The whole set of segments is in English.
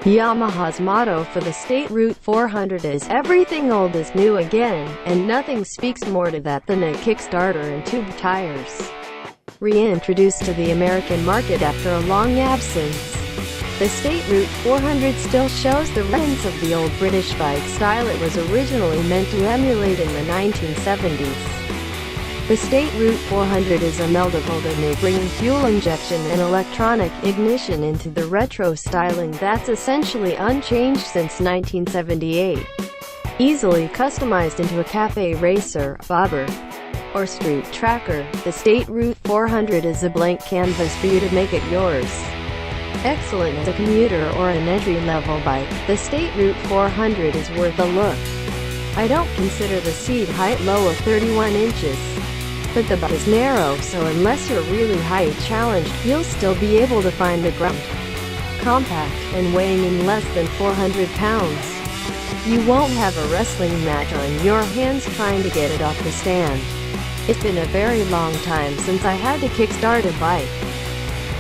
Yamaha's motto for the Sr400 is "Everything old is new again," and nothing speaks more to that than a Kickstarter and tube tires. Reintroduced to the American market after a long absence, the Sr400 still shows the remnants of the old British bike style it was originally meant to emulate in the 1970s. The Sr400 is a meld of old and new, bringing fuel injection and electronic ignition into the retro styling that's essentially unchanged since 1978. Easily customized into a cafe racer, bobber, or street tracker, the Sr400 is a blank canvas for you to make it yours. Excellent as a commuter or an entry-level bike, the Sr400 is worth a look. I don't consider the seat height low of 31 inches. But the bike is narrow, so unless you're really height challenged, you'll still be able to find the ground. Compact, and weighing in less than 400 pounds. You won't have a wrestling match on your hands trying to get it off the stand. It's been a very long time since I had to kickstart a bike.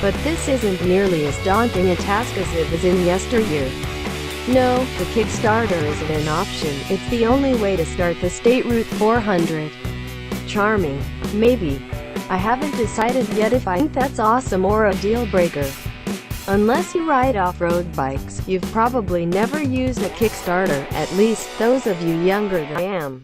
But this isn't nearly as daunting a task as it was in yesteryear. No, the Kickstarter isn't an option, it's the only way to start the Sr400. Charming, maybe. I haven't decided yet if I think that's awesome or a deal breaker. Unless you ride off-road bikes, you've probably never used a Kickstarter, at least those of you younger than I am.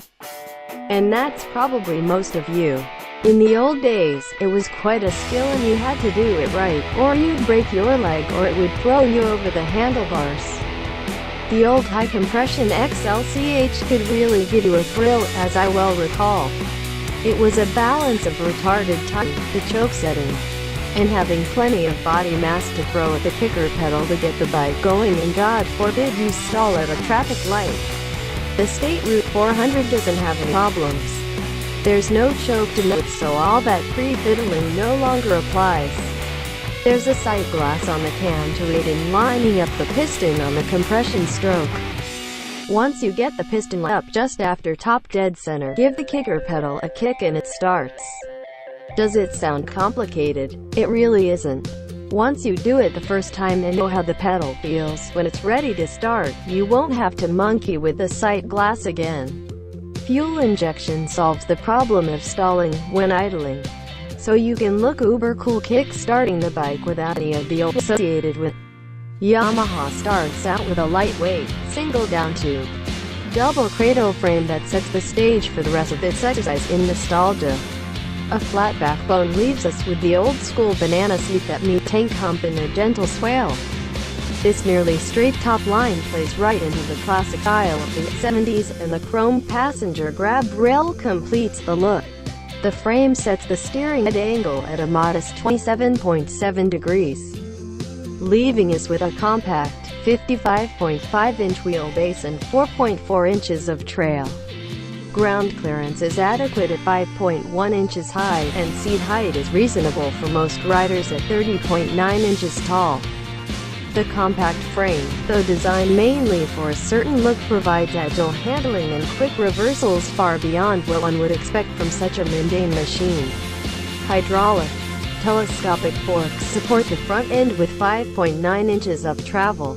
And that's probably most of you. In the old days, it was quite a skill and you had to do it right, or you'd break your leg or it would throw you over the handlebars. The old high-compression XLCH could really give you a thrill, as I well recall. It was a balance of retarded time, the choke setting, and having plenty of body mass to throw at the kicker pedal to get the bike going, and God forbid you stall at a traffic light. The Sr400 doesn't have any problems. There's no choke to note, so all that pre-fiddling no longer applies. There's a sight glass on the cam to aid in lining up the piston on the compression stroke. Once you get the piston up just after top dead center, give the kicker pedal a kick and it starts. Does it sound complicated? It really isn't. Once you do it the first time and know how the pedal feels when it's ready to start, you won't have to monkey with the sight glass again. Fuel injection solves the problem of stalling when idling, so you can look uber cool kick-starting the bike without any of the old associated with. Yamaha starts out with a lightweight, single down tube, double cradle frame that sets the stage for the rest of its exercise in nostalgia. A flat backbone leaves us with the old-school banana seat that meets tank hump in a gentle swale. This nearly straight top line plays right into the classic style of the 70s, and the chrome passenger grab rail completes the look. The frame sets the steering head angle at a modest 27.7 degrees. Leaving us with a compact, 55.5-inch wheelbase and 4.4 inches of trail. Ground clearance is adequate at 5.1 inches high, and seat height is reasonable for most riders at 30.9 inches tall. The compact frame, though designed mainly for a certain look, provides agile handling and quick reversals far beyond what one would expect from such a mundane machine. Hydraulic telescopic forks support the front end with 5.9 inches of travel.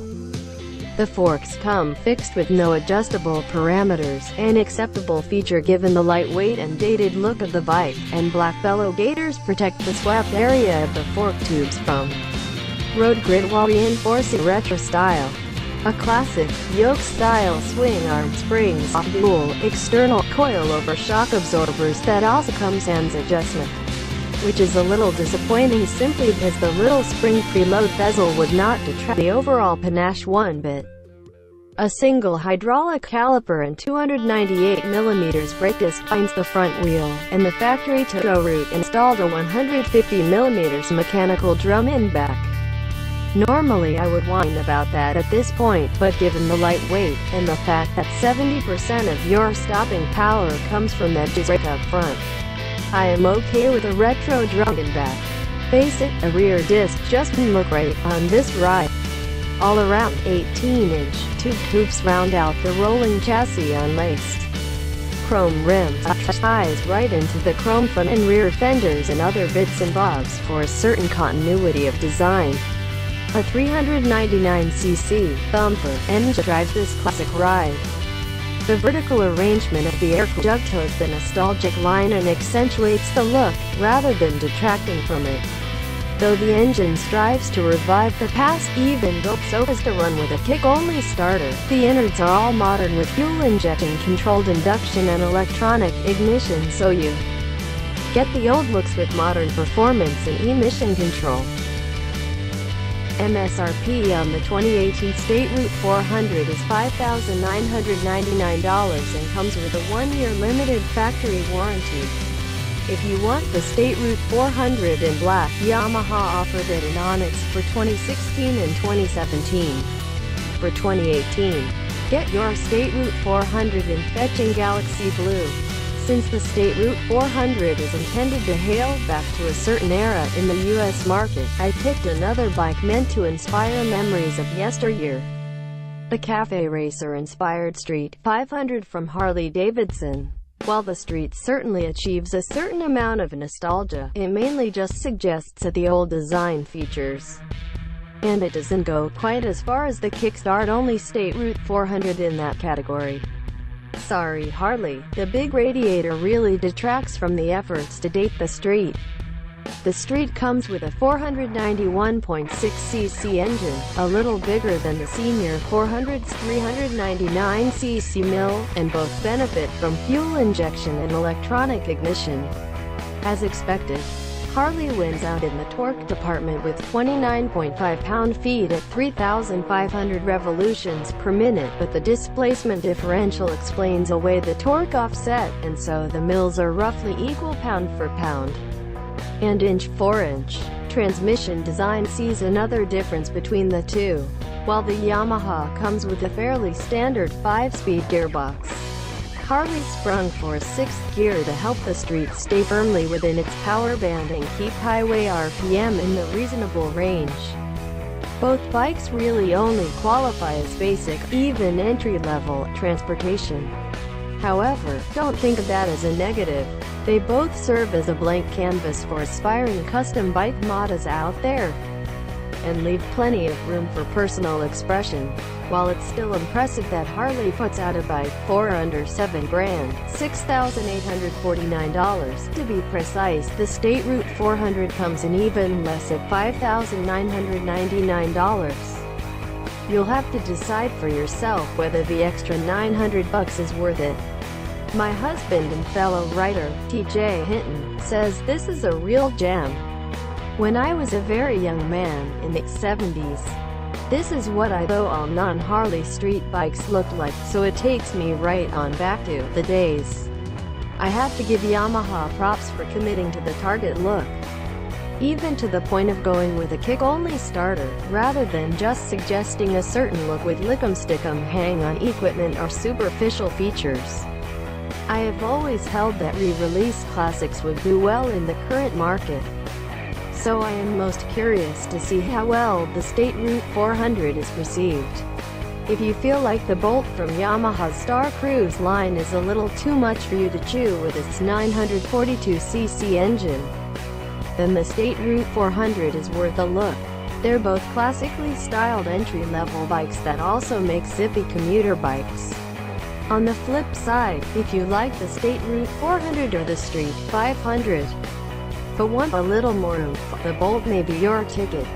The forks come fixed with no adjustable parameters, an acceptable feature given the lightweight and dated look of the bike, and black bellow gaiters protect the swept area of the fork tubes from road grit while reinforcing retro style. A classic, yoke-style swing arm springs, dual, external coil-over shock absorbers that also comes hands adjustment, which is a little disappointing simply because the little spring preload bezel would not detract the overall panache one bit. A single hydraulic caliper and 298mm brake disc binds the front wheel, and the factory tow route installed a 150mm mechanical drum in back. Normally I would whine about that at this point, but given the light weight, and the fact that 70% of your stopping power comes from that disc brake up front, I am okay with a retro drum in back. Face it, a rear disc just didn't look right on this ride. All around, 18-inch tube hoops round out the rolling chassis unlaced. Chrome rims ties right into the chrome front and rear fenders and other bits and bobs for a certain continuity of design. A 399cc thumper engine drives this classic ride. The vertical arrangement of the air jug toes the nostalgic line and accentuates the look, rather than detracting from it. Though the engine strives to revive the past, even built so as to run with a kick-only starter, the innards are all modern with fuel injection, controlled induction and electronic ignition, so you get the old looks with modern performance and emission control. MSRP on the 2018 State Route 400 is $5,999 and comes with a 1-year limited factory warranty. If you want the State Route 400 in black, Yamaha offered it in Onyx for 2016 and 2017. For 2018, get your State Route 400 in fetching Galaxy Blue. Since the State Route 400 is intended to hail back to a certain era in the US market, I picked another bike meant to inspire memories of yesteryear. The Cafe Racer-inspired Street 500 from Harley-Davidson. While the Street certainly achieves a certain amount of nostalgia, it mainly just suggests that the old design features. And it doesn't go quite as far as the kickstart-only State Route 400 in that category. Sorry Harley, the big radiator really detracts from the efforts to date the Street. The Street comes with a 491.6cc engine, a little bigger than the Sr400's 399cc mill, and both benefit from fuel injection and electronic ignition. As expected, Harley wins out in the torque department with 29.5 pound-feet at 3,500 revolutions per minute, but the displacement differential explains away the torque offset, and so the mills are roughly equal pound for pound and inch for inch. Transmission design sees another difference between the two. While the Yamaha comes with a fairly standard 5-speed gearbox, Harley sprung for a 6th gear to help the Street stay firmly within its power band and keep highway RPM in the reasonable range. Both bikes really only qualify as basic, even entry-level, transportation. However, don't think of that as a negative. They both serve as a blank canvas for aspiring custom bike modders out there, and leave plenty of room for personal expression. While it's still impressive that Harley puts out a bike for under $7,000, $6,849 to be precise, the State Route 400 comes in even less at $5,999. You'll have to decide for yourself whether the extra $900 is worth it. My husband and fellow writer, TJ Hinton, says this is a real gem. When I was a very young man, in the 70s, this is what I thought all non-Harley street bikes looked like, so it takes me right on back to the days. I have to give Yamaha props for committing to the target look, even to the point of going with a kick-only starter, rather than just suggesting a certain look with lick'em-stick'em hang-on equipment or superficial features. I have always held that re-release classics would do well in the current market. So I am most curious to see how well the State Route 400 is received. If you feel like the Bolt from Yamaha's Star Cruise line is a little too much for you to chew with its 942cc engine, then the State Route 400 is worth a look. They're both classically styled entry-level bikes that also make zippy commuter bikes. On the flip side, if you like the State Route 400 or the Street 500, but want a little more oomph, the Bolt may be your ticket.